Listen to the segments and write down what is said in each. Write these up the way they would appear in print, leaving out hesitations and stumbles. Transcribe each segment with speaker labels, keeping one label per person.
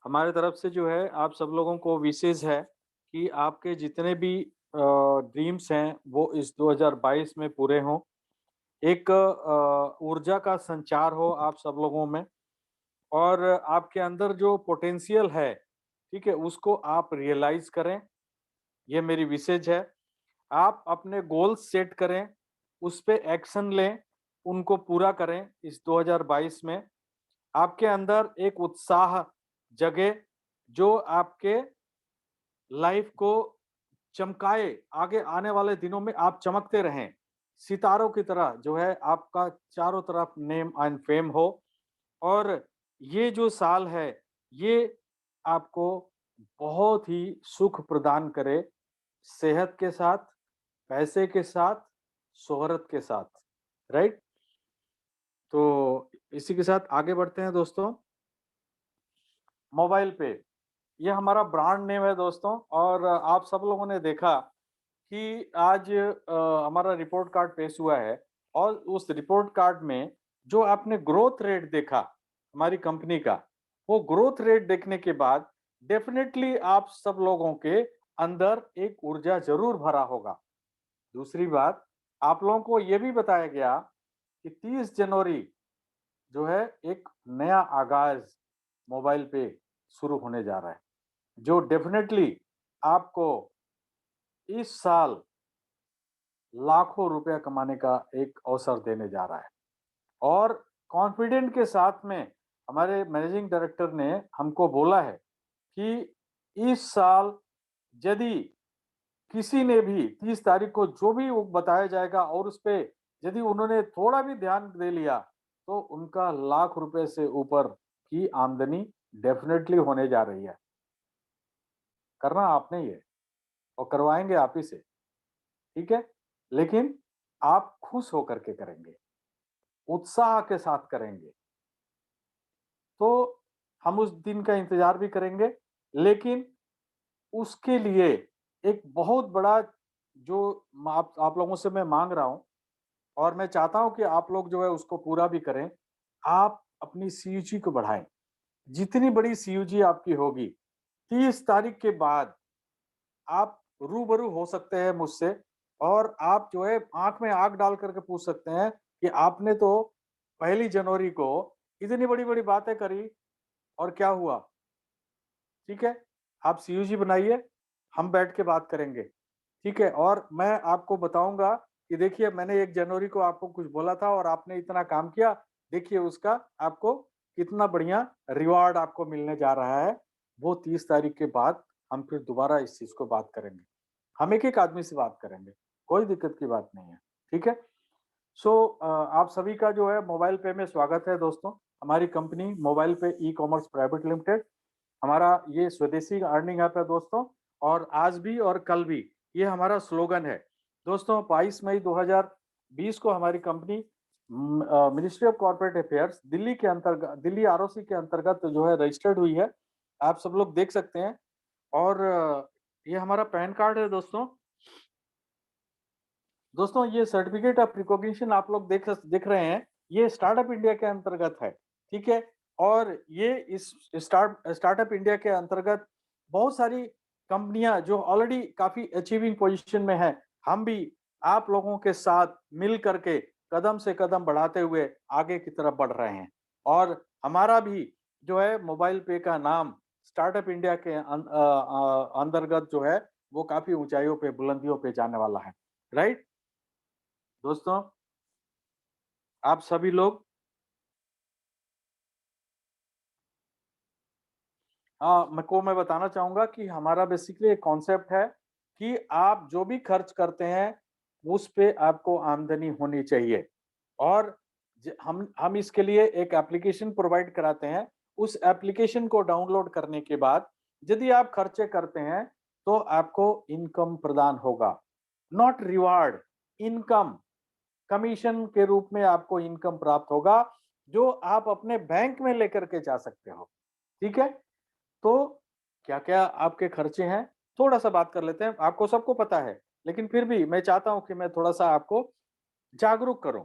Speaker 1: हमारे तरफ से जो है आप सब लोगों को विशेष है कि आपके जितने भी ड्रीम्स हैं वो इस 2022 में पूरे हों। एक ऊर्जा का संचार हो आप सब लोगों में और आपके अंदर जो पोटेंशियल है, ठीक है? उसको आप रियलाइज़ करें, ये मेरी विशेष है। आप अपने गोल्स सेट करें, उस पे एक्शन लें, उनको पूरा करें इस 2022 में। आपके अंदर एक उत्साह जगे जो आपके लाइफ को चमकाए, आगे आने वाले दिनों में आप चमकते रहें। सितारों की तरह जो है आपका चारों तरफ नेम एंड फेम हो और ये जो साल है, ये आपको बहुत ही सुख प्रदान करे, सेहत के साथ, पैसे के साथ, शोहरत के साथ, राइट? तो इसी के साथ आगे बढ़ते हैं दोस्तों। मोबाइल पे, ये हमारा ब्रांड नेम है दोस्तों और आप सब लोगों ने देखा कि आज हमारा रिपोर्ट कार्ड पेश हुआ है और उस रिपोर्ट कार्ड में जो आपने ग्रोथ रेट देखा हमारी कंपनी का, वो ग्रोथ रेट देखने के बाद डेफिनेटली आप सब लोगों के अंदर एक ऊर्जा ज़रूर भरा होगा। दूसरी बात, आप लोगों को ये भी बताया गया कि 30 जनवरी जो है एक नया आगाज़ मोबाइल पे शुरू होने जा रहा है, जो डेफिनेटली आपको इस साल लाखों रुपया कमाने का एक अवसर देने जा रहा है और कॉन्फिडेंट के साथ में हमारे मैनेजिंग डायरेक्टर ने हमको बोला है कि इस साल यदि किसी ने भी 30 तारीख को जो भी वो बताया जाएगा और उस पे यदि उन्होंने थोड़ा भी ध्यान दे लिया, तो उनका लाख रुपए से ऊपर की आमदनी डेफिनेटली होने जा रही है। करना आपने ही है और करवाएँगे आप ही से, ठीक है? लेकिन आप खुश होकर के करेंगे, उत्साह के साथ करेंगे। तो हम उस दिन का इंतज़ार भी करेंगे, लेकिन उसके लिए एक बहुत बड़ा जो आप लोगों से मैं माँग रहा हूँ और मैं चाहता हूँ कि आप लोग जो है उसको पूरा भी करें। आप अपनी सीयूजी को बढ़ाएँ। जितनी बड़ी सीयूजी आपकी होगी, 30 तारीख के बाद आप रूबरू हो सकते हैं मुझसे और आप जो है आँख में आँख डाल करके पूछ सकते हैं कि आपने तो पहली जनवरी को इतनी बड़ी-बड़ी बातें करी और क्या हुआ? ठीक है? आप सीयूजी बनाइए, हम बैठ के बात करेंगे, ठीक है? और मैं आपको बताऊँगा कि देखिए मैंने 1 जनवरी को आपको कुछ बोला था और आपने इतना काम किया, देखिए उसका आपको कितना बढ़िया रिवार्ड आपको मिलने जा रहा है। वो 30 तारीख के बाद हम फिर दोबारा इस चीज़ को बात करेंगे। हम एक-एक आदमी से बात करेंगे, कोई दिक्कत की बात नहीं है, ठीक है? आप सभी का जो है मोबाइल पे में स्वागत है दोस्तों। हमारी कंपनी मोबाइल पे ई-कॉमर्स प्राइवेट लिमिटेड, हमारा ये स्वदेशी अर्निंग ऐप है दोस्तों और आज भी और कल भी ये हमारा स्लोगन है। दोस्तों 22 मई 2020 को हमारी company ministry of corporate affairs Delhi के अंतर्गत दिल्ली आरओसी के अंतर्गत जो है रजिस्टर्ड हुई है। आप सब लोग देख सकते हैं और ये हमारा पैन कार्ड है दोस्तों। दोस्तों ये सर्टिफिकेट ऑफ रिकॉग्निशन आप लोग देख रहे हैं, ये स्टार्टअप इंडिया के अंतर्गत है, ठीक है? और ये इस स्टार्टअप इंडिया के अंतर्गत बहुत सारी कंपनियां जो ऑलरेडी काफी अचीविंग पोजीशन में है, हम भी आप लोगों के साथ मिल करके कदम से कदम बढ़ाते हुए आगे की तरफ बढ़ रहे हैं और हमारा भी जो है मोबाइल पे का नाम स्टार्टअप इंडिया के अंतर्गत जो है वो काफी ऊंचाइयों पे बुलंदियों पे जाने वाला है, राइट? दोस्तों, आप सभी लोग मैं बताना चाहूँगा कि हमारा बेसिकली एक कॉन्सेप्ट है कि आप जो भी खर्च करते हैं, उस पे आपको आमदनी होनी चाहिए और हम इसके लिए एक एप्लीकेशन प्रोवाइड कराते हैं। उस एप्लीकेशन को डाउनलोड करने के बाद यदि आप खर्चे करते हैं, तो आपको इनकम प्रदान होगा। Not reward, income. कमीशन के रूप में आपको इनकम प्राप्त होगा, जो आप अपने बैंक में लेकर के जा सकते हो। ठीक है? तो क्या-क्या आपके खर्चे हैं, थोड़ा-सा बात कर लेते हैं। आपको सबको पता है, लेकिन फिर भी मैं चाहता हूँ कि मैं थोड़ा-सा आपको जागरूक करूँ।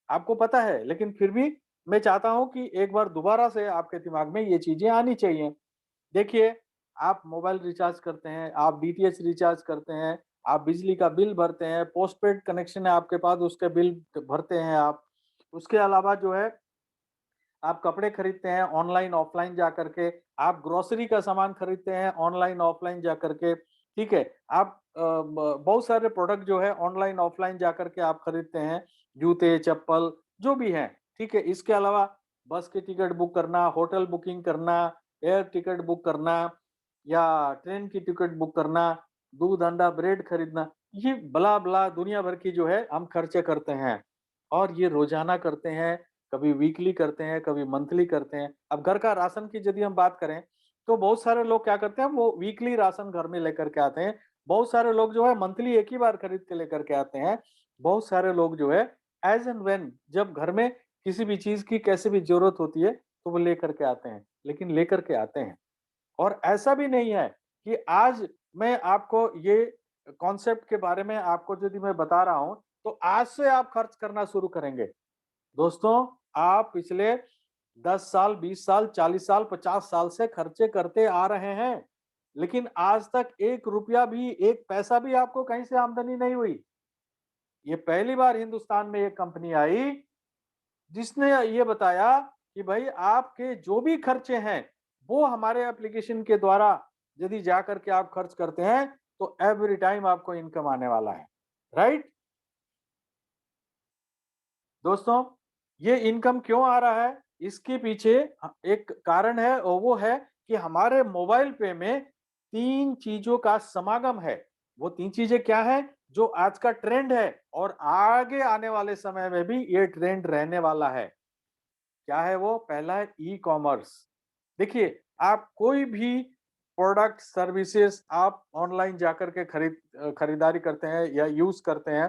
Speaker 1: आपको पता है, लेकिन फिर भी मैं चाहता हूँ कि एक बार दोबारा से आपके दिमाग में ये चीज़ें आनी चाहिए। देखिए, आप मोबाइल रिचार्ज करते हैं, आप डीटीएच रिचार्ज करते हैं, आप बिजली का बिल भरते हैं, पोस्टपेड कनेक्शन है आपके पास उसके बिल भरते हैं आप। उसके अलावा जो है आप कपड़े खरीदते हैं ऑनलाइन ऑफलाइन जा करके, आप ग्रोसरी का सामान खरीदते हैं ऑनलाइन ऑफलाइन जा करके, ठीक है? आप बहुत सारे प्रोडक्ट जो है ऑनलाइन ऑफलाइन जा करके आप खरीदते हैं, जूते, चप्पल जो भी हैं, ठीक है? इसके अलावा बस की टिकट बुक करना, होटल बुकिंग करना, एयर टिकट बुक करना या ट्रेन की टिकट बुक करना, दूध, अंडा, ब्रेड खरीदना, ये ब्ला-ब्ला दुनिया भर की जो है हम खर्चे करते हैं और ये रोज़ाना करते हैं, कभी वीकली करते हैं, कभी मंथली करते हैं। अब घर का राशन की यदि हम बात करें, तो बहुत सारे लोग क्या करते हैं, वो वीकली राशन घर में लेकर के आते हैं। बहुत सारे लोग जो है मंथली एक ही बार खरीद के लेकर के आते हैं। बहुत सारे लोग जो है एज़ एंड व्हेन जब घर में किसी भी चीज़ की कैसे भी ज़रूरत होती है, तो वो लेकर के आते हैं, लेकिन लेकर के आते हैं। और ऐसा भी नहीं है कि आज मैं आपको ये कॉन्सेप्ट के बारे में आपको यदि मैं बता रहा हूँ, तो आज से आप खर्च करना शुरू करेंगे। दोस्तों, आप पिछले 10 साल, 20 साल, 40 साल, 50 साल से खर्चे करते आ रहे हैं, लेकिन आज तक 1 रुपया भी, 1 पैसा भी आपको कहीं से आमदनी नहीं हुई। ये पहली बार हिंदुस्तान में एक कंपनी आई, जिसने ये बताया कि भाई आपके जो भी खर्चे हैं, वो हमारे एप्लीकेशन के द्वारा यदि जाकर के आप खर्च करते हैं, तो एवरी टाइम आपको इनकम आने वाला है। राइट? दोस्तों, ये इनकम क्यों आ रहा है? इसके पीछे एक कारण है और वो है कि हमारे मोबाइल पे में 3 चीज़ों का समागम है। वो 3 चीज़ें क्या हैं? जो आज का ट्रेंड है और आगे आने वाले समय में भी ये ट्रेंड रहने वाला है। क्या है वो? पहला है ई-कॉमर्स। देखिए, आप कोई भी प्रोडक्ट, सर्विसेज़ आप ऑनलाइन जाकर के खरीदारी करते हैं या यूज़ करते हैं,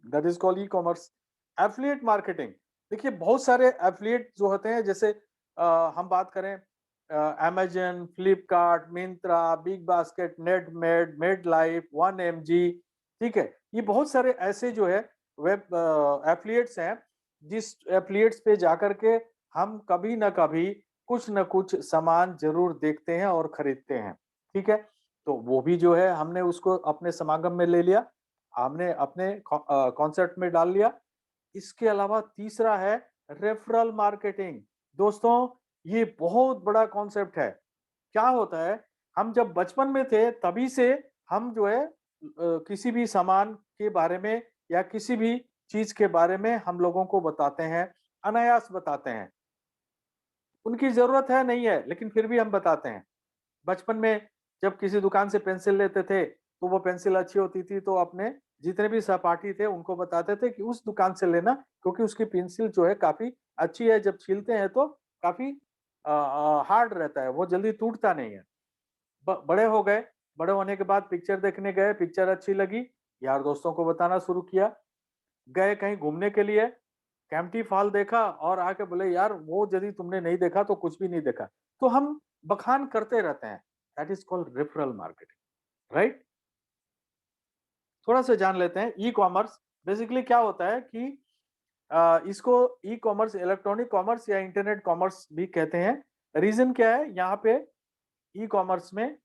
Speaker 1: that is called e-commerce. Affiliate marketing, देखिए बहुत सारे एफ़िलिएट जो होते हैं जैसे हम बात करें Amazon, Flipkart, Myntra, big basket, Netmed, Medlife, 1mg, ठीक है? ये बहुत सारे ऐसे जो है वेब एफ़िलिएट्स हैं, जिस एफ़िलिएट्स पे जाकर के हम कभी न कभी कुछ न कुछ सामान ज़रूर देखते हैं और खरीदते हैं, ठीक है? तो वो भी जो है हमने उसको अपने समागम में ले लिया, हमने अपने कॉन्सेप्ट में डाल लिया। इसके अलावा तीसरा है रेफरल मार्केटिंग। दोस्तों, ये बहुत बड़ा कॉन्सेप्ट है। क्या होता है, हम जब बचपन में थे तभी से हम जो है किसी भी सामान के बारे में या किसी भी चीज़ के बारे में हम लोगों को बताते हैं, अनायास बताते हैं। उनकी ज़रूरत है, नहीं है, लेकिन फिर भी हम बताते हैं। बचपन में जब किसी दुकान से पेंसिल लेते थे, तो वो पेंसिल अच्छी होती थी तो अपने जितने भी सहपाठी थे उनको बताते थे कि उस दुकान से लेना क्योंकि उसकी पेंसिल जो है काफ़ी अच्छी है, जब छीलते हैं तो काफ़ी हार्ड रहता है, वो जल्दी टूटता नहीं है। बड़े हो गए, बड़े होने के बाद पिक्चर देखने गए, पिक्चर अच्छी लगी, यार दोस्तों को बताना शुरू किया। गए कहीं घूमने के लिए, केम्प्टी फॉल देखा और आके बोले यार वो यदि तुमने नहीं देखा तो कुछ भी नहीं देखा। तो हम बखान करते रहते हैं। That is called referral marketing, right? थोड़ा-सा जान लेते हैं ई-कॉमर्स बेसिकली क्या होता है कि इसको ई-कॉमर्स, इलेक्ट्रॉनिक कॉमर्स या इंटरनेट कॉमर्स भी कहते हैं। रीज़न क्या है? यहाँ पे ई-कॉमर्स में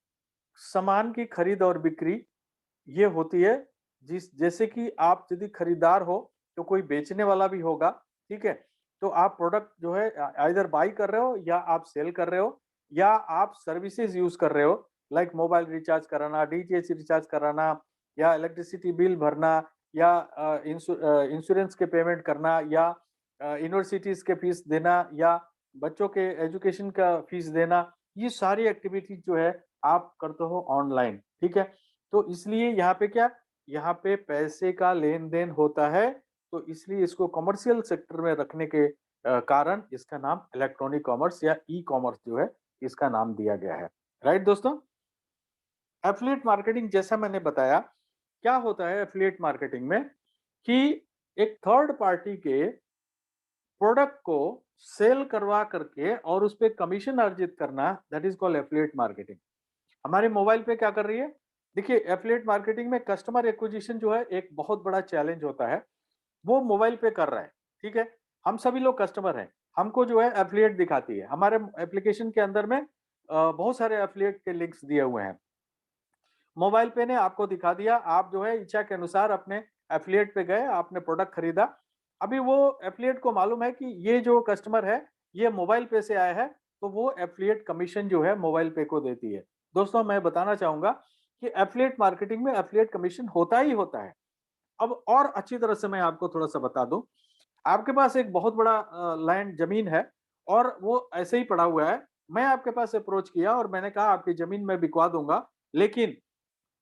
Speaker 1: सामान की खरीद और बिक्री ये होती है जिस जैसे कि आप यदि खरीदार हो तो कोई बेचने वाला भी होगा, ठीक है? तो आप प्रोडक्ट जो है आइदर बाय कर रहे हो या आप सेल कर रहे हो या आप सर्विसेज यूज़ कर रहे हो, लाइक मोबाइल रिचार्ज कराना, डीटीएच रिचार्ज कराना या इलेक्ट्रिसिटी बिल भरना या इंश्योरेंस के पेमेंट करना या यूनिवर्सिटीज़ के फीस देना या बच्चों के एजुकेशन का फीस देना, ये सारी एक्टिविटीज़ जो है आप करते हो ऑनलाइन, ठीक है? तो इसलिए यहाँ पे क्या, यहाँ पे पैसे का लेन-देन होता है, तो इसलिए इसको कमर्शियल सेक्टर में रखने के कारण इसका नाम इलेक्ट्रॉनिक कॉमर्स या ई-कॉमर्स जो है, इसका नाम दिया गया है। राइट दोस्तों? एफ़िलिएट मार्केटिंग जैसा मैंने बताया, क्या होता है एफ़िलिएट मार्केटिंग में कि एक थर्ड पार्टी के प्रोडक्ट को सेल करवा करके और उस पे कमीशन अर्जित करना, that is called affiliate marketing. हमारे मोबाइल पे क्या कर रही है? देखिए एफ़िलिएट मार्केटिंग में कस्टमर एक्विजिशन जो है एक बहुत बड़ा चैलेंज होता है। वो मोबाइल पे कर रहा है, ठीक है? हम सभी लोग कस्टमर हैं। हमको जो है एफ़िलिएट दिखाती है। हमारे एप्लीकेशन के अंदर में बहुत सारे एफिलिएट के लिंक्स दिए हुए हैं। मोबाइल पे ने आपको दिखा दिया, आप जो है इच्छा के अनुसार अपने एफिलिएट पे गए, आपने प्रोडक्ट खरीदा। अभी वो एफिलिएट को मालूम है कि ये जो कस्टमर है, ये मोबाइल पे से आया है, तो वो एफिलिएट कमीशन जो है मोबाइल पे को देती है। दोस्तों मैं बताना चाहूँगा कि एफिलिएट मार्केटिंग में एफिलिएट कमीशन होता ही होता है। अब और अच्छी तरह से मैं आपको थोड़ा-सा बता दूँ, आपके पास एक बहुत बड़ा लैंड ज़मीन है और वो ऐसे ही पड़ा हुआ है। मैं आपके पास अप्रोच किया और मैंने कहा आपकी ज़मीन मैं बिकवा दूँगा, लेकिन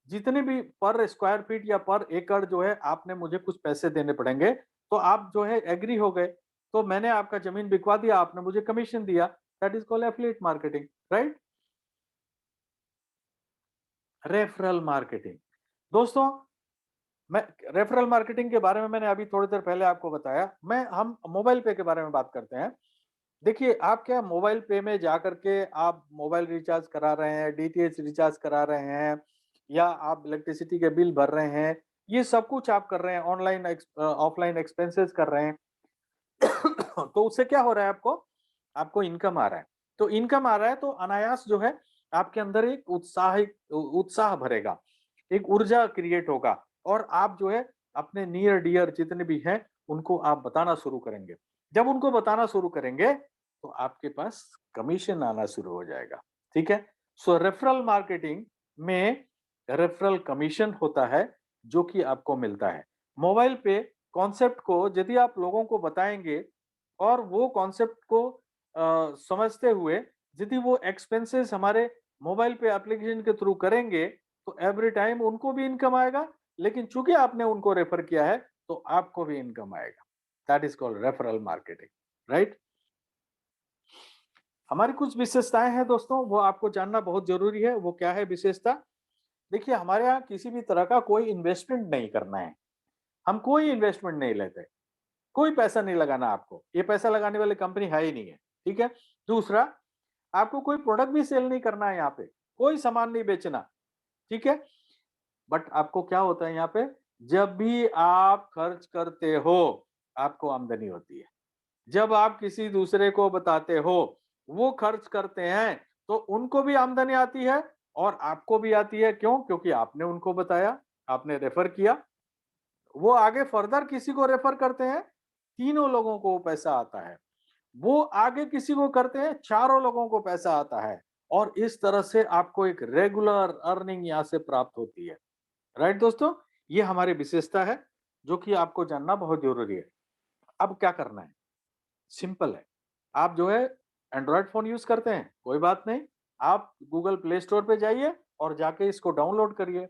Speaker 1: जितने भी पर स्क्वायर फीट या पर एकड़ जो है आपने मुझे कुछ पैसे देने पड़ेंगे, तो आप जो है एग्री हो गए। तो मैंने आपका ज़मीन बिकवा दिया, आपने मुझे कमीशन दिया। That is called affiliate marketing, right? Referral marketing. दोस्तों मैं रेफरल मार्केटिंग के बारे में मैंने अभी थोड़ी देर पहले आपको बताया। हम मोबाइल पे के बारे में बात करते हैं। देखिए, आप क्या मोबाइल पे में जाकर के आप मोबाइल रिचार्ज करा रहे हैं, डीटीएच रिचार्ज करा रहे हैं या आप इलेक्ट्रिसिटी के बिल भर रहे हैं, ये सब कुछ आप कर रहे हैं, ऑफलाइन एक्सपेंसेस कर रहे हैं। तो उससे क्या हो रहा है आपको? आपको इनकम आ रहा है। तो इनकम आ रहा है तो अनायास जो है आपके अंदर एक उत्साह भरेगा, एक ऊर्जा क्रिएट होगा और आप जो है अपने नियर डियर जितने भी हैं, उनको आप बताना शुरू करेंगे। जब उनको बताना शुरू करेंगे, तो आपके पास कमीशन आना शुरू हो जाएगा, ठीक है? सो रेफरल मार्केटिंग में रेफरल कमीशन होता है, जो कि आपको मिलता है। मोबाइल पे कॉन्सेप्ट को यदि आप लोगों को बताएँगे और वो कॉन्सेप्ट को समझते हुए यदि वो एक्सपेंसेस हमारे मोबाइल पे एप्लीकेशन के थ्रू करेंगे, तो एवरी टाइम उनको भी इनकम आएगा, लेकिन चूँकि आपने उनको रेफर किया है, तो आपको भी इनकम आएगा। That is called referral marketing, right? हमारी कुछ विशेषताएँ हैं दोस्तों, वो आपको जानना बहुत ज़रूरी है। वो क्या है विशेषता? देखिए, हमारे यहाँ किसी भी तरह का कोई इन्वेस्टमेंट नहीं करना है। हम कोई इन्वेस्टमेंट नहीं लेते। कोई पैसा नहीं लगाना आपको। ये पैसा लगाने वाली कंपनी है ही नहीं है, ठीक है? दूसरा, आपको कोई प्रोडक्ट भी सेल नहीं करना है यहाँ पे, कोई सामान नहीं बेचना, ठीक है? बट आपको क्या होता है यहाँ पे, जब भी आप खर्च करते हो, आपको आमदनी होती है। जब आप किसी दूसरे को बताते हो, वो खर्च करते हैं, तो उनको भी आमदनी आती है और आपको भी आती है। क्यों? क्योंकि आपने उनको बताया, आपने रेफर किया। वो आगे फर्दर किसी को रेफर करते हैं, तीनों लोगों को पैसा आता है। वो आगे किसी को करते हैं, चारों लोगों को पैसा आता है और इस तरह से आपको एक रेगुलर अर्निंग यहाँ से प्राप्त होती है। राइट दोस्तों? ये हमारी विशेषता है, जो कि आपको जानना बहुत ज़रूरी है। अब क्या करना है? सिंपल है। आप जो है एंड्रॉयड फ़ोन यूज़ करते हैं, कोई बात नहीं। आप गूगल प्ले स्टोर पे जाइए और जाके इसको डाउनलोड करिए।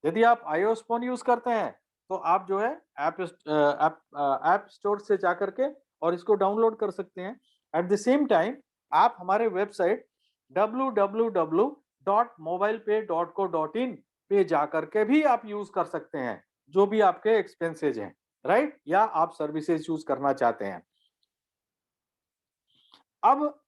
Speaker 1: यदि आप आईओएस फ़ोन यूज़ करते हैं, तो आप जो है ऐप स्टोर से जाकर के और इसको डाउनलोड कर सकते हैं। एट द सेम टाइम आप हमारे वेबसाइट www.mobilepay.co.in पे जाकर के भी आप यूज़ कर सकते हैं, जो भी आपके एक्सपेंसेस हैं, राइट? या आप सर्विसेज़ यूज़ करना चाहते हैं। अब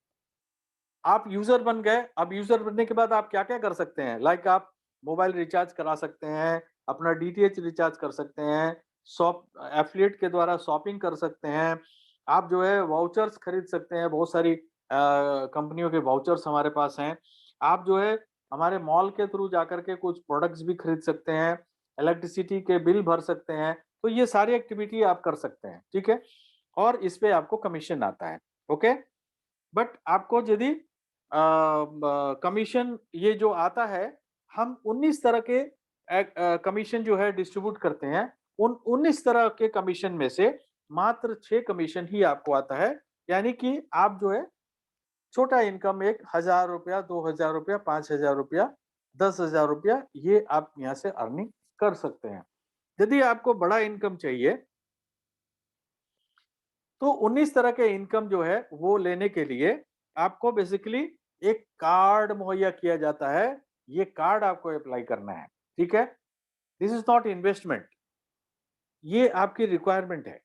Speaker 1: आप यूज़र बन गए, अब यूज़र बनने के बाद आप क्या-क्या कर सकते हैं? लाइक आप मोबाइल रिचार्ज करा सकते हैं, अपना डीटीएच रिचार्ज कर सकते हैं, शॉप एफ़िलिएट के द्वारा शॉपिंग कर सकते हैं, आप जो है वाउचर्स खरीद सकते हैं, बहुत सारी कंपनियों के वाउचर्स हमारे पास हैं। आप जो है हमारे मॉल के थ्रू जाकर के कुछ प्रोडक्ट्स भी खरीद सकते हैं, इलेक्ट्रिसिटी के बिल भर सकते हैं, तो ये सारी एक्टिविटी आप कर सकते हैं, ठीक है? और इस पे आपको कमीशन आता है, ओके? बट आपको यदि कमीशन ये जो आता है, हम 19 तरह के कमीशन जो है डिस्ट्रीब्यूट करते हैं। उन 19 तरह के कमीशन में से मात्र 6 कमीशन ही आपको आता है। यानी कि आप जो है छोटा इनकम एक ₹1000, ₹2000, ₹5000, ₹10,000 ये आप यहाँ से अर्निंग कर सकते हैं। यदि आपको बड़ा इनकम चाहिए तो 19 तरह के इनकम जो है वो लेने के लिए आपको बेसिकली एक कार्ड मुहैया किया जाता है। ये कार्ड आपको अप्लाई करना है, ठीक है? दिस इज़ नॉट इन्वेस्टमेंट, ये आपकी रिक्वायरमेंट है।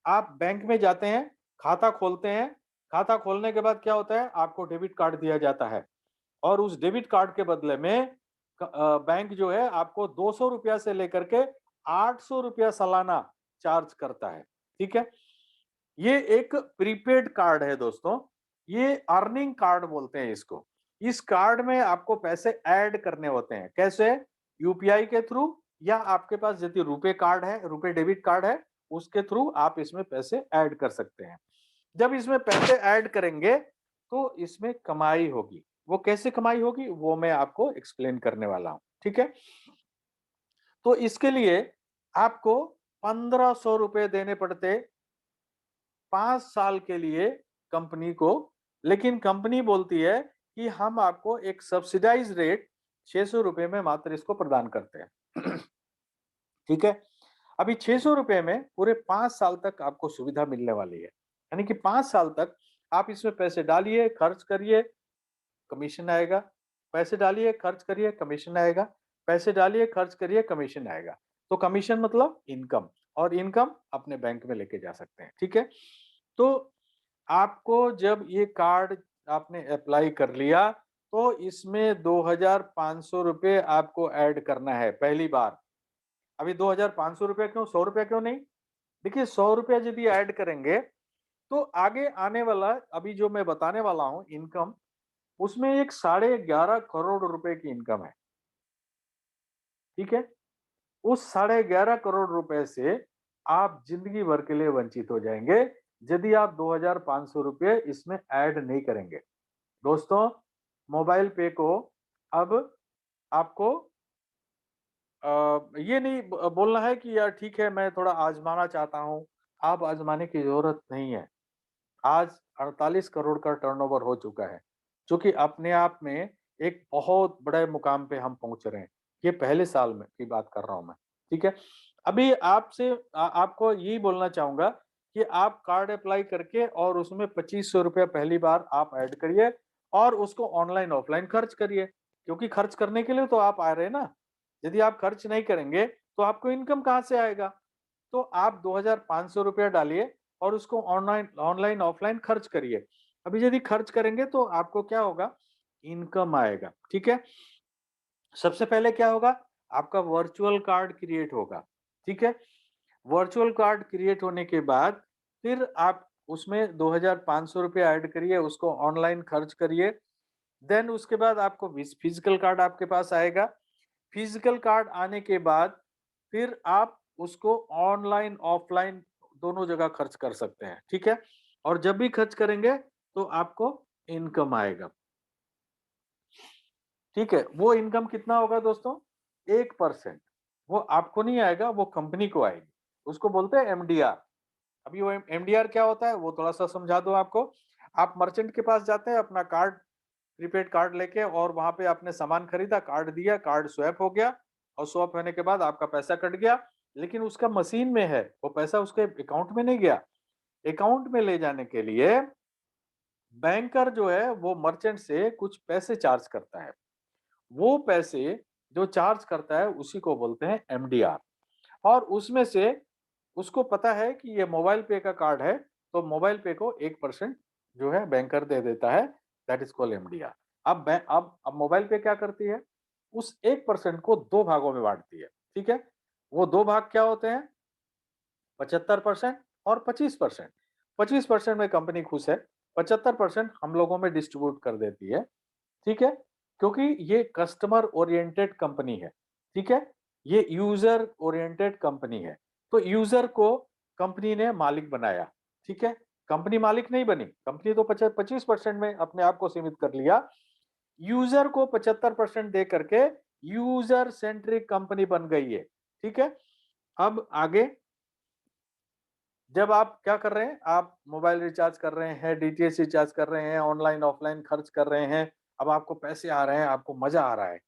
Speaker 1: आप बैंक में जाते हैं, खाता खोलते हैं, खाता खोलने के बाद क्या होता है आपको डेबिट कार्ड दिया जाता है और उस डेबिट कार्ड के बदले में बैंक जो है आपको ₹200 से लेकर के ₹800 सालाना चार्ज करता है, ठीक है? ये एक प्रीपेड कार्ड है दोस्तों। ये अर्निंग कार्ड बोलते हैं इसको। इस कार्ड में आपको पैसे ऐड करने होते हैं। कैसे? यूपीआई के थ्रू, या आपके पास यदि रुपे कार्ड है, रुपे डेबिट कार्ड है, उसके थ्रू आप इसमें पैसे ऐड कर सकते हैं। जब इसमें पैसे ऐड करेंगे तो इसमें कमाई होगी। वो कैसे कमाई होगी वो मैं आपको एक्सप्लेन करने वाला हूँ। ठीक है? तो इसके लिए आपको 1500 रुपए देने पड़ते 5 साल के लिए कंपनी को। लेकिन कंपनी बोलती है कि हम आपको एक सब्सिडाइज रेट 600 रुपए में मात्र इसको प्रदान करते हैं। ठीक है? अभी 600 रुपए में पूरे 5 साल तक आपको सुविधा मिलने वाली है। यानी कि 5 साल तक आप इसमें पैसे डालिए, खर्च करिए, कमीशन आएगा। पैसे डालिए, खर्च करिए, कमीशन आएगा। पैसे डालिए, खर्च करिए, कमीशन आएगा। तो कमीशन मतलब इनकम, और इनकम अपने बैंक में लेके जा सकते हैं। ठीक है? तो आपको जब ये कार्ड आपने अप्लाई कर लिया, तो इसमें 2500 रुपए आपको ऐड करना है पहली बार। अभी 2500 रुपए क्यों, 100 रुपए क्यों नहीं? देखिए, 100 रुपया यदि ऐड करेंगे, तो आगे आने वाला अभी जो मैं बताने वाला हूँ इनकम, उसमें एक 11.5 करोड़ रुपए की इनकम है। ठीक है? उस 11.5 करोड़ रुपए से आप जिंदगी भर के लिए वंचित हो जाएंगे यदि आप 2500 रुपये इसमें ऐड नहीं करेंगे। दोस्तों, मोबाइल पे को अब आपको ये नहीं बोलना है कि यार ठीक है, मैं थोड़ा आजमाना चाहता हूँ। आप आजमाने की जरूरत नहीं है। आज 48 करोड़ का टर्नओवर हो चुका है, जो कि अपने आप में एक बहुत बड़े मुकाम पे हम पहुंच रहे हैं। ये पहले साल में की बात कर रहा हूं मैं। ठीक है? अभी आपसे आपको यही बोलना चाहूंगा कि आप कार्ड अप्लाई करके और उसमें 2500 रुपया पहली बार आप ऐड करिए, और उसको ऑनलाइन ऑफलाइन खर्च करिए, क्योंकि खर्च करने के लिए तो आप आ रहे हैं ना। यदि आप खर्च नहीं करेंगे तो आपको इनकम कहाँ से आएगा? तो आप 2500 रुपया डालिए और उसको ऑनलाइन ऑनलाइन ऑफलाइन खर्च करिए। अभी यदि खर्च करेंगे तो आपको क्या होगा? इनकम आएगा। ठीक है? सबसे पहले क्या होगा? आपका वर्चुअल कार्ड क्रिएट होगा। ठीक है? वर्चुअल कार्ड क्रिएट होने के बाद फिर आप उसमें 2500 रुपया ऐड करिए, उसको ऑनलाइन खर्च करिए। देन उसके बाद आपको फिजिकल कार्ड आपके पास आएगा। फिजिकल कार्ड आने के बाद फिर आप उसको ऑनलाइन ऑफलाइन दोनों जगह खर्च कर सकते हैं। ठीक है? और जब भी खर्च करेंगे तो आपको इनकम आएगा। ठीक है? वो इनकम कितना होगा दोस्तों? 1%। वो आपको नहीं आएगा, वो कंपनी को आएगी। उसको बोलते हैं एमडीआर। अभी वो एमडीआर क्या होता है वो थोड़ा सा समझा दूं आपको। आप मर्चेंट के पास जाते हैं अपना कार्ड, प्रीपेड कार्ड लेके, और वहां पे आपने सामान खरीदा, कार्ड दिया, कार्ड स्वैप हो गया, और स्वैप होने के बाद आपका पैसा कट गया। लेकिन उसका मशीन में है, वो पैसा उसके अकाउंट में नहीं गया। अकाउंट में ले जाने के लिए बैंकर जो है वो मर्चेंट से कुछ पैसे चार्ज करता है। वो पैसे जो चार्ज करता है उसी को बोलते हैं एमडीआर। और उसमें से उसको पता है कि ये मोबाइल पे का कार्ड है, तो मोबाइल पे को 1% जो है बैंकर दे देता है। That is called MDR. अब मोबाइल पे क्या करती है? उस 1% को दो भागों में बांटती है। ठीक है? वो दो भाग क्या होते हैं? 75% और 25%। 25% में कंपनी खुश है, 75% हम लोगों में डिस्ट्रीब्यूट कर देती है। ठीक है? क्योंकि ये कस्टमर ओरिएंटेड कंपनी है। ठीक है? ये यूजर ओरिएंटेड कंपनी है। तो यूजर को कंपनी ने मालिक बनाया। ठीक है? कंपनी मालिक नहीं बनी। कंपनी तो 25% में अपने आप को सीमित कर लिया। यूजर को 75% दे करके यूजर सेंट्रिक कंपनी बन गई है। ठीक है? अब आगे, जब आप क्या कर रहे हैं? आप मोबाइल रिचार्ज कर रहे हैं, डीटीएच रिचार्ज कर रहे हैं, ऑनलाइन ऑफलाइन खर्च कर रहे हैं। अब आपको पैसे आ रहे हैं, आपको मजा आ रहा है।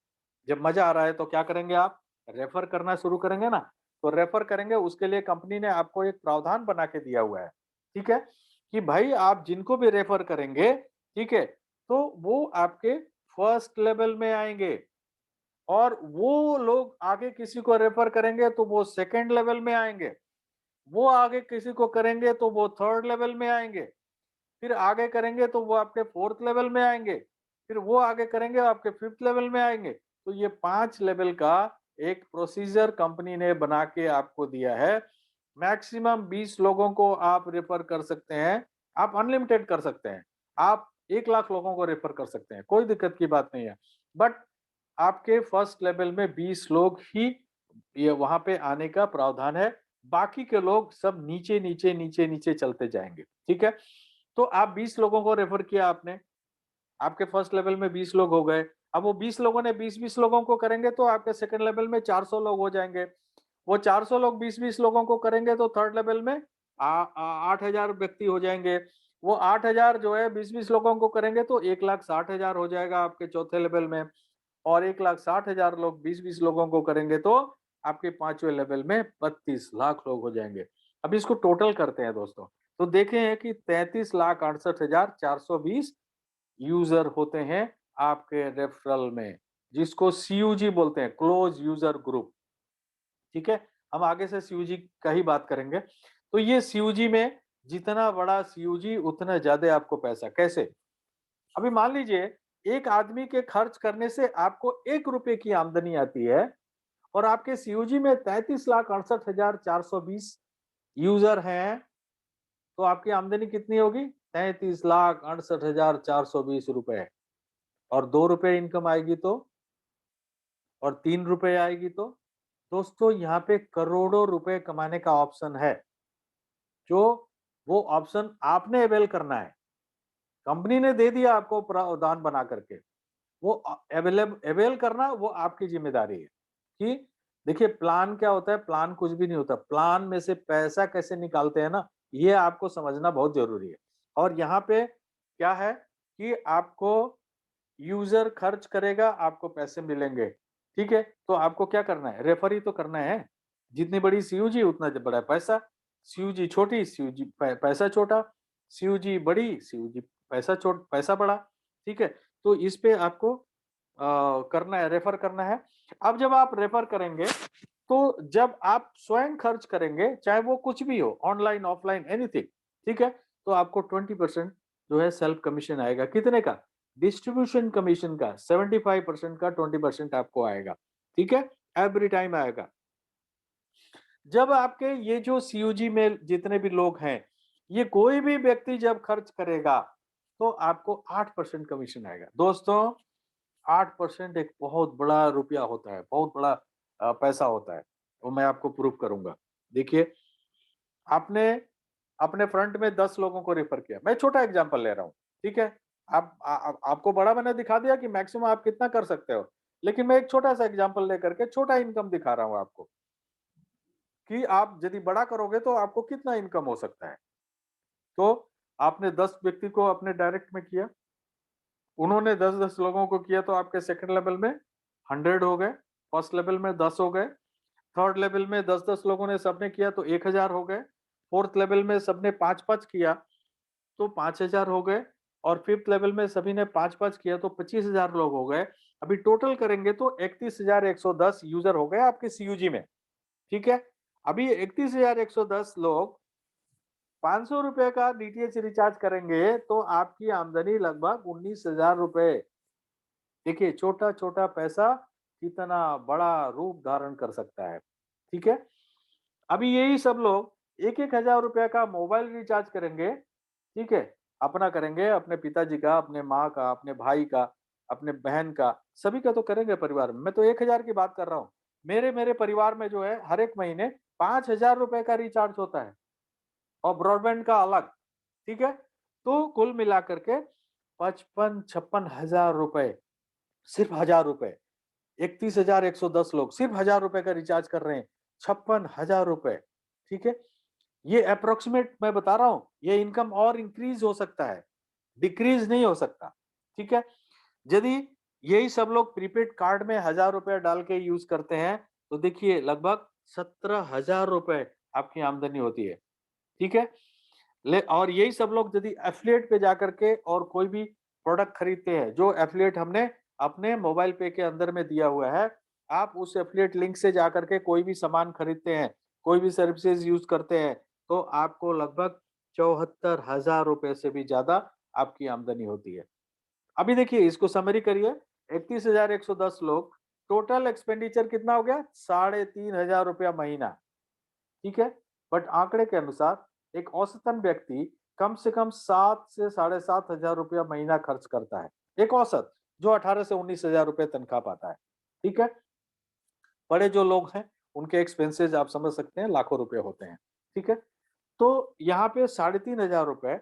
Speaker 1: जब मजा आ रहा है तो क्या करेंगे आप? रेफर करना शुरू करेंगे ना। तो रेफर करेंगे, उसके लिए कंपनी ने आपको एक प्रावधान बना के दिया हुआ है। ठीक है? कि भाई आप जिनको भी रेफर करेंगे, ठीक है, तो वो आपके फर्स्ट लेवल में आएंगे, और वो लोग आगे किसी को रेफर करेंगे तो वो सेकंड लेवल में आएंगे। वो आगे किसी को करेंगे तो वो थर्ड लेवल में आएंगे। फिर आगे करेंगे तो वो आपके फोर्थ लेवल में आएंगे। फिर वो आगे करेंगे आपके फिफ्थ लेवल में आएंगे। तो ये 5 लेवल का एक प्रोसीजर कंपनी ने बना के आपको दिया है। मैक्सिमम 20 लोगों को आप रेफर कर सकते हैं। आप अनलिमिटेड कर सकते हैं। आप 1 लाख लोगों को रेफर कर सकते हैं, कोई दिक्कत की बात नहीं है। बट आपके फर्स्ट लेवल में 20 लोग ही ये वहाँ पे आने का प्रावधान है, बाकी के लोग सब नीचे, नीचे, नीचे, नीचे चलते जाएँगे, ठीक है? तो आप 20 लोगों को रेफर किया आपने, आपके फर्स्ट लेवल में 20 लोग हो गए। अब वो 20 लोगों ने 20-20 लोगों को करेंगे तो आपके सेकंड लेवल में 400 लोग हो जाएँगे। वो 400 लोग 20-20 लोगों को करेंगे तो थर्ड लेवल में 8,000 व्यक्ति हो जाएँगे। वो 8,000 जो है 20-20 लोगों को करेंगे तो 1,60,000 हो जाएगा आपके चौथे लेवल में, और 1,60,000 लोग 20-20 लोगों को करेंगे तो आपके पाँचवें लेवल में 32 लाख लोग हो जाएँगे। अब इसको टोटल करते हैं दोस्तों, तो देखें हैं कि 33,68,420 यूज़र होते हैं आपके रेफरल में, जिसको सीयूजी बोलते हैं, क्लोज़ यूज़र ग्रुप, ठीक है? हम आगे से सीयूजी का ही बात करेंगे। तो ये सीयूजी में जितना बड़ा सीयूजी उतना ज़्यादा आपको पैसा, कैसे? अभी मान लीजिए एक आदमी के खर्च करने से आपको ₹1 की आमदनी आती है और आपके सीयूजी में 33,68,420 यूज़र हैं, तो आपकी आमदनी कितनी होगी? ₹33,68,420, और ₹2 इनकम आएगी तो, और ₹3 आएगी तो, दोस्तों यहाँ पे करोड़ों रुपए कमाने का ऑप्शन है, जो वो ऑप्शन आपने अवेल करना है। कंपनी ने दे दिया आपको प्रावधान बना करके, वो अवेल करना वो आपकी ज़िम्मेदारी है कि देखिए प्लान क्या होता है, प्लान कुछ भी नहीं होता। प्लान में से पैसा कैसे निकालते हैं ना, ये आपको समझना बहुत ज़रूरी है। और यहाँ पे क्या है कि आपको यूज़र खर्च करेगा, आपको पैसे मिलेंगे, ठीक है? तो आपको क्या करना है? रेफर ही तो करना है। जितनी बड़ी सीयूजी उतना ज बड़ा पैसा, सीयूजी छोटी, सीयूजी पैसा छोटा, सीयूजी बड़ी, सीयूजी पैसा बड़ा, ठीक है? तो इस पे आपको करना है, रेफर करना है। अब जब आप रेफर करेंगे, तो जब आप स्वयं खर्च करेंगे, चाहे वो कुछ भी हो, ऑनलाइन, ऑफलाइन, एनीथिंग, ठीक है? तो आपको 20% जो है सेल्फ कमीशन आएगा। कितने का? डिस्ट्रीब्यूशन कमीशन का 75% का 20% आपको आएगा, ठीक है? एवरी टाइम आएगा। जब आपके ये जो सीयूजी में जितने भी लोग हैं, ये कोई भी व्यक्ति जब खर्च करेगा, तो आपको 8% कमीशन आएगा। दोस्तों 8% एक बहुत बड़ा रुपया होता है, बहुत बड़ा पैसा होता है। वो मैं आपको प्रूव करूँगा। देखिए, आपने अपने फ्रंट में 10 लोगों को रेफर किया। मैं छोटा एग्ज़ाम्पल ले रहा हूँ, ठीक है? आपको बड़ा मैंने दिखा दिया कि मैक्सिमम आप कितना कर सकते हो। लेकिन मैं एक छोटा-सा एग्ज़ाम्पल लेकर के छोटा इनकम दिखा रहा हूँ आपको, कि आप यदि बड़ा करोगे तो आपको कितना इनकम हो सकता है। तो आपने 10 व्यक्ति को अपने डायरेक्ट में किया, उन्होंने 10-10 लोगों को किया तो आपके सेकंड लेवल में 100 हो गए, फर्स्ट लेवल में 10 हो गए, थर्ड लेवल में 10-10 लोगों ने सबने किया तो 1000 हो गए, फोर्थ लेवल में सबने 5-5 किया तो 5000 हो गए, और फिफ्थ लेवल में सभी ने 5-5 किया तो 25,000 लोग हो गए। अभी टोटल करेंगे तो 31,110 यूज़र हो गए आपके सीयूजी में, ठीक है? अभी 31,110 लोग ₹500 का डीटीएच रिचार्ज करेंगे तो आपकी आमदनी लगभग ₹19,000। देखिए छोटा-छोटा पैसा कितना बड़ा रूप धारण कर सकता है, ठीक है? अभी यही सब लोग 1-1 हज़ार रुपए का मोबाइल रिचार्ज करेंगे, ठीक है? अपना करेंगे, अपने पिताजी का, अपने माँ का, अपने भाई का, अपने बहन का, सभी का तो करेंगे परिवार में। मैं तो 1,000 की बात कर रहा हूँ। मेरे मेरे परिवार में जो है हर एक महीने ₹5,000 का रिचार्ज होता है, और ब्रॉडबैंड का अलग, ठीक है? तो कुल मिलाकर के 55-56 हज़ार रुपए, सिर्फ ₹1000, 31,110 लोग सिर्फ ₹1000 का रिचार्ज कर रहे हैं, 56,000 रुपए, ठीक है? ये अप्रोक्सीमेट मैं बता रहा हूँ, ये इनकम और इंक्रीज हो सकता है, डिक्रीज नहीं हो सकता, ठीक है? यदि यही सब लोग प्रीपेड कार्ड में ₹1000 डाल के यूज करते हैं, तो देखिए लगभग ₹17,000 आपकी आमदनी होती है, ठीक है? और यही सब लोग यदि एफिलिएट पे जाकर के और कोई भी प्रोडक्ट खरीदते हैं, जो एफिलिएट हमने अपने मोबाइल पे के अंदर में दिया हुआ है, आप उस एफिलिएट लिंक से जाकर के कोई भी सामान खरीदते हैं, कोई भी सर्विसेज यूज करते हैं, तो आपको लगभग ₹74,000 से भी ज्यादा आपकी आमदनी होती है। अभी देखिए इसको समरी करिए, 31,110 लोग, टोटल एक्सपेंडिचर कितना हो गया? ₹3,500 महीना, ठीक है? बट आंकड़े के अनुसार एक औसतन व्यक्ति कम से कम 7 से 7,500 रुपया महीना खर्च करता है। एक औसत जो 18 से 19,000 रुपए तनख्वाह पाता है। ठीक है? बड़े जो लोग हैं, उनके एक्सपेंसेस आप समझ सकते हैं लाखों रुपए होते हैं। ठीक है? तो यहाँ पे 3,500 रुपए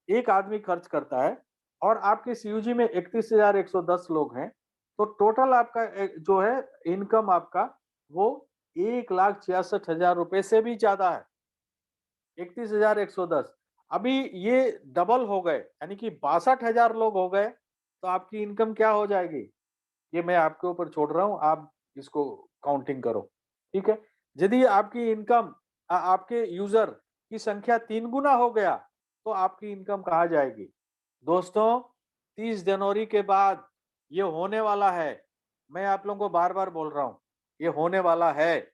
Speaker 1: एक आदमी खर्च करता है और आपके सीयूजी में 31,110 लोग हैं, तो टोटल आपका जो है इनकम आपका वो 1,66,000 रुपए से भी ज्यादा है। 31,110। अभी ये डबल हो गए, यानी कि 62,000 लोग हो गए, तो आपकी इनकम क्या हो जाएगी? ये मैं आपके ऊपर छोड़ रहा हूँ, आप इसको काउंटिंग करो। ठीक है? यदि आपकी इनकम आपके यूजर की संख्या 3 गुना हो गया, तो आपकी इनकम कहाँ जाएगी? दोस्तों, 30 जनवरी के बाद ये होने वाला है। मैं आप लोगों को बार-बार बोल रहा हूँ, ये होने वाला है।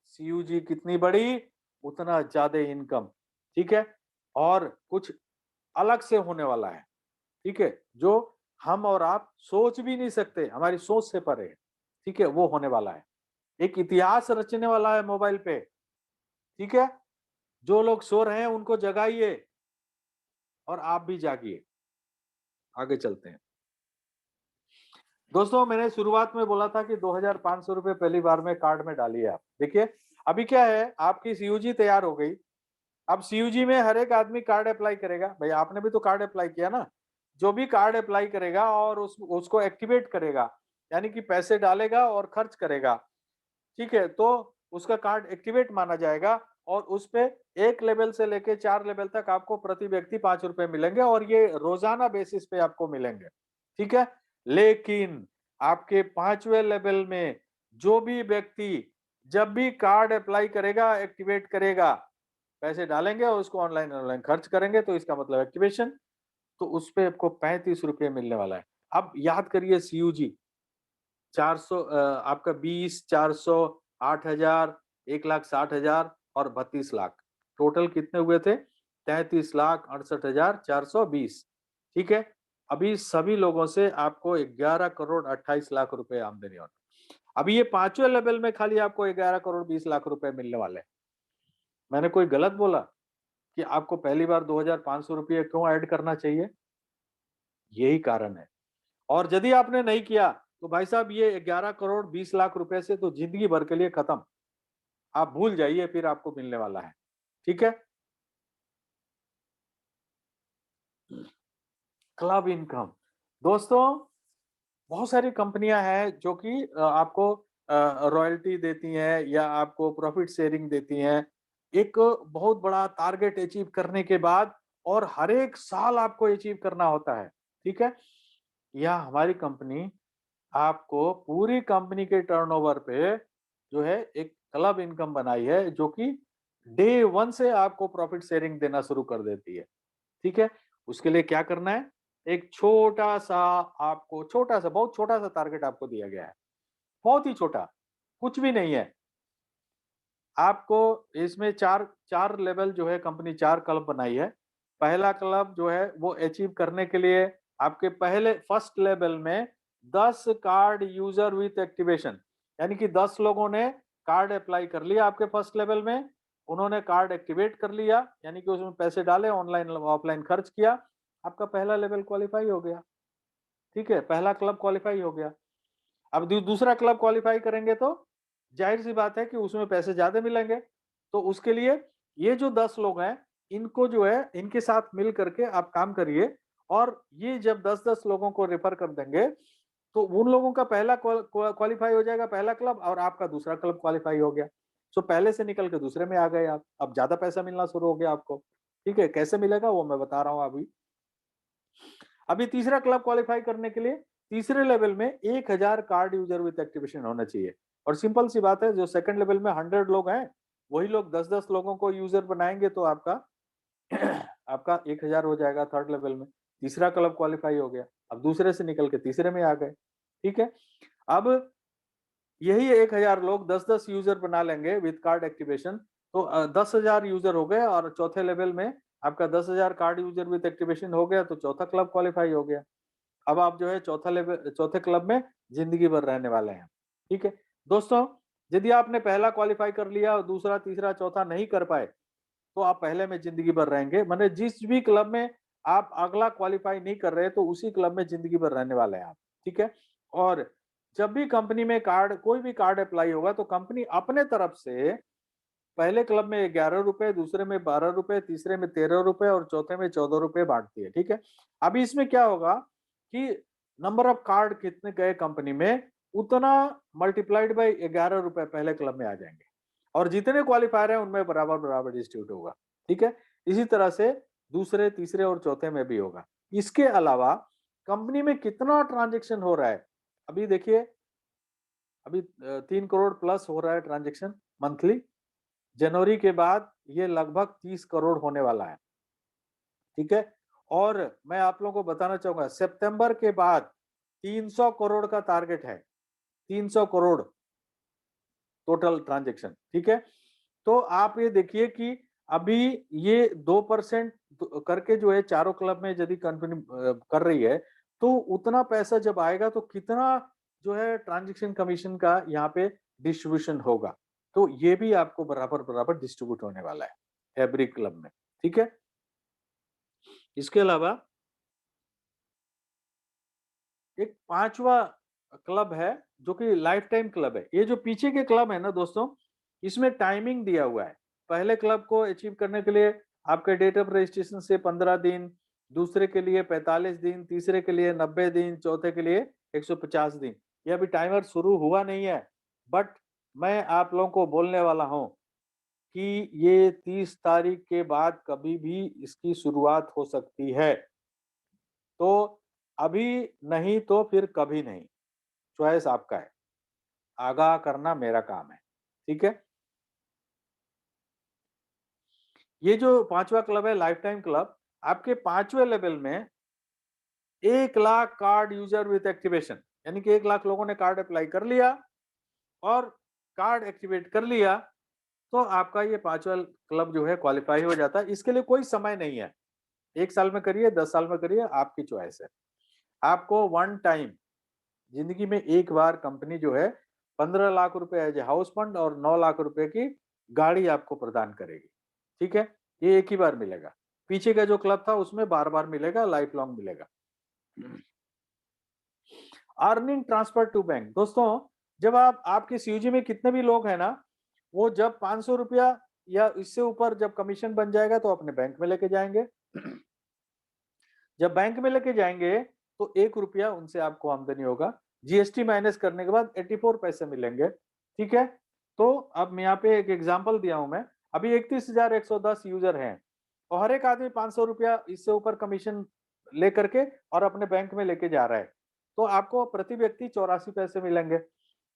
Speaker 1: सीयूजी कितनी बड़ी, उतना ज्यादा इनकम। ठीक है? और कुछ अलग से होने वाला है। ठीक है? जो हम और आप सोच भी नहीं सकते, हमारी सोच से परे है। ठीक है? वो होने वाला है। एक इतिहास रचने वाला है मोबाइल पे। ठीक है? जो लोग सो रहे हैं उनको जगाइए और आप भी जागिए। आगे चलते हैं। दोस्तों, मैंने शुरुआत में बोला था कि 2,500 रुपए पहली बार में कार्ड में डालिए आप। देखिए, अभी क्या है, आपकी सीयूजी तैयार हो गई। अब सीयूजी में हर एक आदमी कार्ड अप्लाई करेगा। भाई आपने भी तो कार्ड अप्लाई किया ना। जो भी कार्ड अप्लाई करेगा और उसको एक्टिवेट करेगा, यानी कि पैसे डालेगा और खर्च करेगा। ठीक है? तो उसका कार्ड एक्टिवेट माना जाएगा और उस पे 1 लेवल से लेके 4 लेवल तक आपको प्रति व्यक्ति 5 रुपए मिलेंगे और ये रोजाना बेसिस पे आपको मिलेंगे। ठीक है? लेकिन आपके 5वें लेवल में जो भी व्यक्ति जब भी कार्ड अप्लाई करेगा, एक्टिवेट करेगा, पैसे डालेंगे और उसको ऑनलाइन ऑनलाइन खर्च करेंगे, तो इसका मतलब एक्टिवेशन, तो उस पे आपको 35 रुपए मिलने वाला है। अब याद करिए सीयूजी 400 आपका 20, 400, 8,000, 1,60,000 और 32 लाख। टोटल कितने हुए थे? 33,68,420। ठीक है? अभी सभी लोगों से आपको 11 करोड़ 28 लाख रुपए आमदनी होनी। अभी ये 5वें लेवल में खाली आपको 11 करोड़ 20 लाख रुपए मिलने वाले हैं। मैंने कोई गलत बोला कि आपको पहली बार 2,500 रुपये क्यों ऐड करना चाहिए? यही कारण है। और यदि आपने नहीं किया, तो भाई साहब ये 11 करोड़ 20 लाख रुपए से तो जिंदगी भर के लिए खत्म। आप भूल जाइए, फिर आपको मिलने वाला है। ठीक है? Club income. दोस्तों, बहुत सारी कंपनियां हैं जो कि आपको रॉयल्टी देती हैं या आपको प्रॉफिट शेयरिंग देती हैं। एक बहुत बड़ा टारगेट अचीव करने के बाद और हर एक साल आपको अचीव करना होता है। ठीक है? यह हमारी कंपनी आपको पूरी कंपनी के टर्नओवर पे जो है एक क्लब इनकम बनाई है, जो कि डे 1 से आपको प्रॉफिट शेयरिंग देना शुरू कर देती है। ठीक है? उसके लिए क्या करना है? एक छोटा-सा आपको छोटा-सा, बहुत छोटा-सा टारगेट आपको दिया गया है। बहुत ही छोटा, कुछ भी नहीं है। आपको इसमें 4 लेवल जो है, कंपनी 4 क्लब बनाई है। पहला क्लब जो है वो अचीव करने के लिए आपके पहले फर्स्ट लेवल में 10 कार्ड यूजर विथ एक्टिवेशन, यानी कि 10 लोगों ने कार्ड अप्लाई कर लिया आपके फर्स्ट लेवल में। उन्होंने कार्ड एक्टिवेट कर लिया, यानी कि उसमें पैसे डाले, ऑनलाइन ऑफलाइन खर्च किया। आपका पहला लेवल क्वालिफाई हो गया। ठीक है? पहला क्लब क्वालिफाई हो गया। अब दूसरा क्लब क्वालिफाई करेंगे तो जाहिर सी बात है कि उसमें पैसे ज्यादा मिलेंगे। तो उसके लिए ये जो 10 लोग हैं, इनको जो है इनके साथ मिल करके आप काम करिए और ये जब 10-10 लोगों को रेफर कर देंगे, तो उन लोगों का पहला क्वालिफाई हो जाएगा, पहला क्लब, और आपका दूसरा क्लब क्वालिफाई हो गया। सो पहले से निकल के दूसरे में आ गए आप। अब ज्यादा पैसा मिलना शुरू हो गया आपको। ठीक है? कैसे मिलेगा वो मैं बता रहा हूँ अभी। अभी तीसरा क्लब क्वालिफाई करने के लिए तीसरे लेवल में 1,000 कार्ड यूजर विद एक्टिवेशन होना चाहिए। और सिंपल सी बात है, जो सेकंड लेवल में 100 लोग हैं, वही लोग 10-10 लोगों को यूजर बनाएंगे, तो आपका आपका 1,000 हो जाएगा थर्ड लेवल में। तीसरा क्लब क्वालिफाई हो गया। अब दूसरे से निकल के तीसरे में आ गए। ठीक है? अब यही 1,000 लोग 10-10 यूजर बना लेंगे विद कार्ड एक्टिवेशन, तो 10,000 यूजर हो गए और चौथे लेवल में आपका 10,000 कार्ड यूजर विद एक्टिवेशन हो गया, तो चौथा क्लब क्वालिफाई हो गया। अब आप जो है चौथे क्लब में जिंदगी भर रहने वाले हैं। ठीक है? दोस्तों, यदि आपने पहला क्वालिफाई कर लिया और दूसरा, तीसरा, चौथा नहीं कर पाए, तो आप पहले में जिंदगी भर रहेंगे। माने जिस भी क्लब में आप अगला क्वालिफाई नहीं कर रहे तो उसी क्लब में जिंदगी भर रहने वाले हैं आप, ठीक है। और जब भी कंपनी में कार्ड, कोई भी कार्ड अप्लाई होगा तो कंपनी अपने तरफ से पहले क्लब में 11 रुपए, दूसरे में 12 रुपए, तीसरे में 13 रुपए और चौथे में 14 रुपए बांटती है, ठीक है। अभी इसमें क्या होगा कि नंबर ऑफ कार्ड कितने गए कंपनी में, उतना मल्टीप्लाइड बाई 11 रुपए पहले क्लब में आ जाएंगे और जितने क्वालिफायर हैं उनमें बराबर बराबर डिस्ट्रीब्यूट होगा, ठीक है। इसी तरह से दूसरे, तीसरे और चौथे में भी होगा। इसके अलावा कंपनी में कितना ट्रांजेक्शन हो रहा है, अभी देखिए, अभी 3 करोड़ प्लस हो रहा है ट्रांजेक्शन मंथली। जनवरी के बाद ये लगभग 30 करोड़ होने वाला है, ठीक है। और मैं आप लोगों को बताना चाहूंगा सितंबर के बाद 300 करोड़ का टारगेट है, 300 करोड़ टोटल ट्रांजैक्शन, ठीक है। तो आप ये देखिए कि अभी ये 2% करके जो है चारों क्लब में यदि कंपनी कर रही है तो उतना पैसा जब आएगा तो कितना जो है ट्रांजैक्शन कमीशन का यहाँ पे डिस्ट्रीब्यूशन होगा, तो ये भी आपको बराबर बराबर डिस्ट्रीब्यूट होने वाला है एवरी क्लब में, ठीक है। इसके अलावा एक पांचवा क्लब है जो कि लाइफ टाइम क्लब है। ये जो पीछे के क्लब है ना दोस्तों, इसमें टाइमिंग दिया हुआ है। पहले क्लब को अचीव करने के लिए आपके डेट ऑफ रजिस्ट्रेशन से 15 दिन, दूसरे के लिए 45 दिन, तीसरे के लिए 90 दिन, चौथे के लिए 150 दिन। ये अभी टाइमर शुरू हुआ नहीं है, बट मैं आप लोगों को बोलने वाला हूं कि ये 30 तारीख के बाद कभी भी इसकी शुरुआत हो सकती है। तो अभी नहीं तो फिर कभी नहीं, चॉइस आपका है। आगाह करना मेरा काम है, ठीक है। ये जो पांचवा क्लब है लाइफ टाइम क्लब, आपके पांचवे लेवल में 1 lakh card user with activation, यानी कि 1 लाख लोगों ने कार्ड अप्लाई कर लिया और कार्ड एक्टिवेट कर लिया तो आपका ये पांचवा क्लब जो है क्वालिफाई हो जाता है। इसके लिए कोई समय नहीं है, 1 साल में करिए, 10 साल में करिए, आपकी चॉइस है। आपको वन टाइम जिंदगी में एक बार कंपनी जो है 15 लाख रुपए एज ए हाउस फंड और 9 लाख रुपए की गाड़ी आपको प्रदान करेगी, ठीक है। ये एक ही बार मिलेगा। पीछे का जो क्लब था उसमें बार बार मिलेगा, लाइफ लॉन्ग मिलेगा। अर्निंग ट्रांसफर टू बैंक, दोस्तों जब आप आपके सीयूजी में कितने भी लोग हैं ना, वो जब 500 रुपया या इससे ऊपर जब कमीशन बन जाएगा तो अपने बैंक में लेके जाएंगे। जब बैंक में लेके जाएंगे तो 1 रुपया उनसे आपको आमदनी होगा, जीएसटी माइनस करने के बाद 84 पैसे मिलेंगे, ठीक है। तो अब मैं यहाँ पे एक एग्जांपल दिया हूं मैं, अभी 31,110 यूजर हैं और हर एक आदमी 500 रुपया इससे ऊपर कमीशन लेकर के और अपने बैंक में लेके जा रहा है, तो आपको प्रति व्यक्ति 84 पैसे मिलेंगे।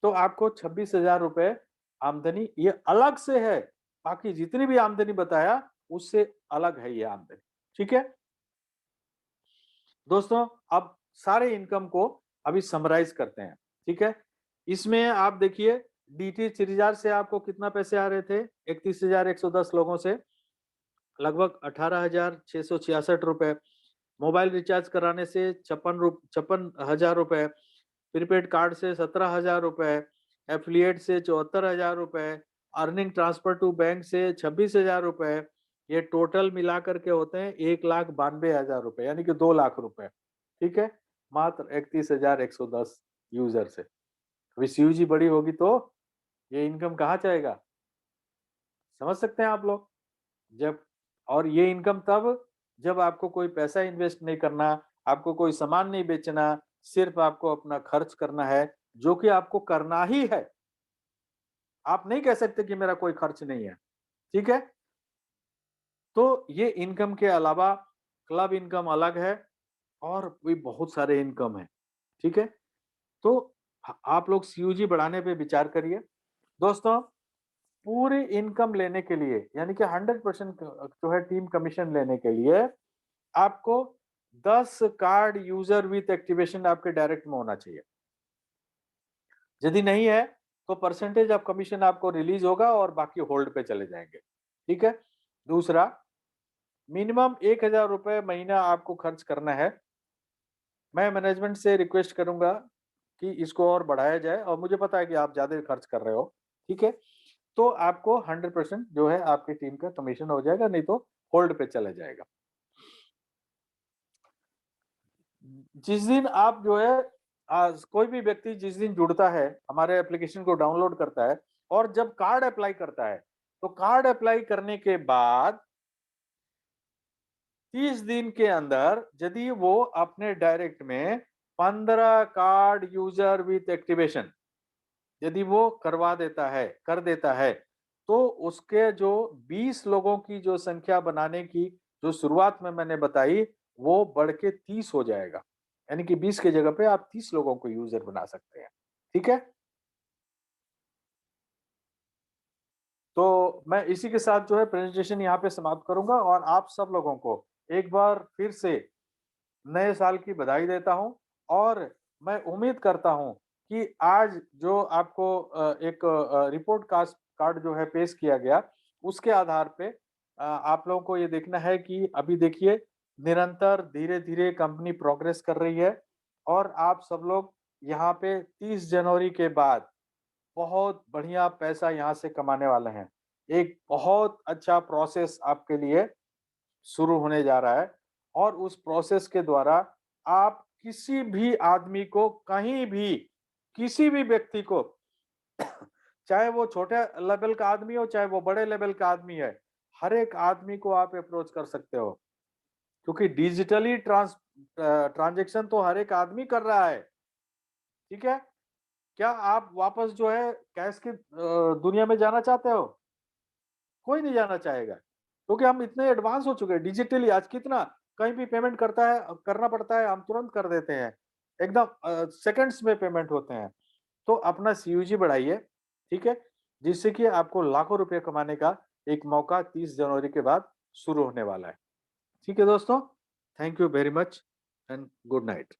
Speaker 1: तो आपको 26,000 रुपए आमदनी ये अलग से है, बाकी जितनी भी आमदनी बताया उससे अलग है ये आमदनी, ठीक है। दोस्तों अब सारे इनकम को अभी समराइज करते हैं, ठीक है। इसमें आप देखिए डीटी रिचार्ज से आपको कितना पैसे आ रहे थे, 31,110 लोगों से लगभग 18,666 रुपए। मोबाइल रिचार्ज कराने से 56,000 रुपए, प्रीपेड कार्ड से 17,000 रुपए, एफिलिएट से 74,000 रुपए, अर्निंग ट्रांसफर टू बैंक से 26,000 रुपए। ये टोटल मिला करके होते हैं 1,92,000 रुपए, यानी कि 2 लाख रुपए, ठीक है। मात्र 31,110 यूजर से। अभी सीयूजी बड़ी होगी तो ये इनकम कहाँ जाएगा, समझ सकते हैं आप लोग। जब और ये इनकम तब जब आपको कोई पैसा इन्वेस्ट नहीं करना, आपको कोई सामान नहीं बेचना, सिर्फ आपको अपना खर्च करना है, जो कि आपको करना ही है। आप नहीं कह सकते कि मेरा कोई खर्च नहीं है, ठीक है। तो ये इनकम के अलावा क्लब इनकम अलग है और भी बहुत सारे इनकम है, ठीक है। तो आप लोग सीयूजी बढ़ाने पे विचार करिए। दोस्तों पूरी इनकम लेने के लिए यानी कि 100% जो है टीम कमीशन लेने के लिए आपको 10 कार्ड यूजर विथ एक्टिवेशन आपके डायरेक्ट में होना चाहिए। यदि नहीं है तो परसेंटेज ऑफ कमीशन आपको रिलीज होगा और बाकी होल्ड पे चले जाएंगे, ठीक है। दूसरा, मिनिमम 1,000 रुपए महीना आपको खर्च करना है। मैं मैनेजमेंट से रिक्वेस्ट करूंगा कि इसको और बढ़ाया जाए और मुझे पता है कि आप ज्यादा खर्च कर रहे हो, ठीक है। तो आपको 100% जो है आपकी टीम का कमीशन हो जाएगा, नहीं तो होल्ड पे चला जाएगा। जिस दिन आप जो है कोई भी व्यक्ति जिस दिन जुड़ता है, हमारे एप्लीकेशन को डाउनलोड करता है और जब कार्ड अप्लाई करता है, तो कार्ड अप्लाई करने के बाद 30 दिन के अंदर यदि वो अपने डायरेक्ट में 15 कार्ड यूजर विथ एक्टिवेशन यदि वो करवा देता है, कर देता है, तो उसके जो 20 लोगों की जो संख्या बनाने की जो शुरुआत में मैंने बताई, वो बढ़ के 30 हो जाएगा। यानी कि 20 की जगह पे आप 30 लोगों को यूज़र बना सकते हैं। ठीक है? तो मैं इसी के साथ जो है प्रेज़ेंटेशन यहाँ पे समाप्त करूँगा और आप सब लोगों को एक बार फिर से नए साल की बधाई देता हूँ और मैं उम्मीद करता हूँ कि आज जो आपको एक रिपोर्ट कास्ट कार्ड जो है पेश किया गया, उसके आधार पे आप लोगों को ये देखना है कि अभी देखिए निरंतर धीरे-धीरे कंपनी प्रोग्रेस कर रही है और आप सब लोग यहाँ पे 30 जनवरी के बाद बहुत बढ़िया पैसा यहाँ से कमाने वाले हैं। एक बहुत अच्छा प्रोसेस आपके लिए शुरू होने जा रहा है और उस प्रोसेस के द्वारा आप किसी भी आदमी को कहीं भी, किसी भी व्यक्ति को चाहे वो छोटे लेवल का आदमी हो, चाहे वो बड़े लेवल का आदमी है, हर एक आदमी को आप अप्रोच कर सकते हो। क्योंकि डिजिटली ट्रांज़ैक्शन तो हर एक आदमी कर रहा है, ठीक है? क्या आप वापस जो है कैश की दुनिया में जाना चाहते हो? कोई नहीं जाना चाहेगा क्योंकि हम इतने एडवांस हो चुके हैं डिजिटली आज कितना कहीं भी पेमेंट करना पड़ता है हम तुरंत कर देते हैं एकदम सेकंड्स में पेमेंट होते हैं तो अपना सीयूजी बढ़ाइए ठीक है जिससे कि आपको लाखों रुपए कमाने का एक मौका 30 जनवरी के बाद शुरू होने वाला है ठीक है दोस्तों thank you very much and good night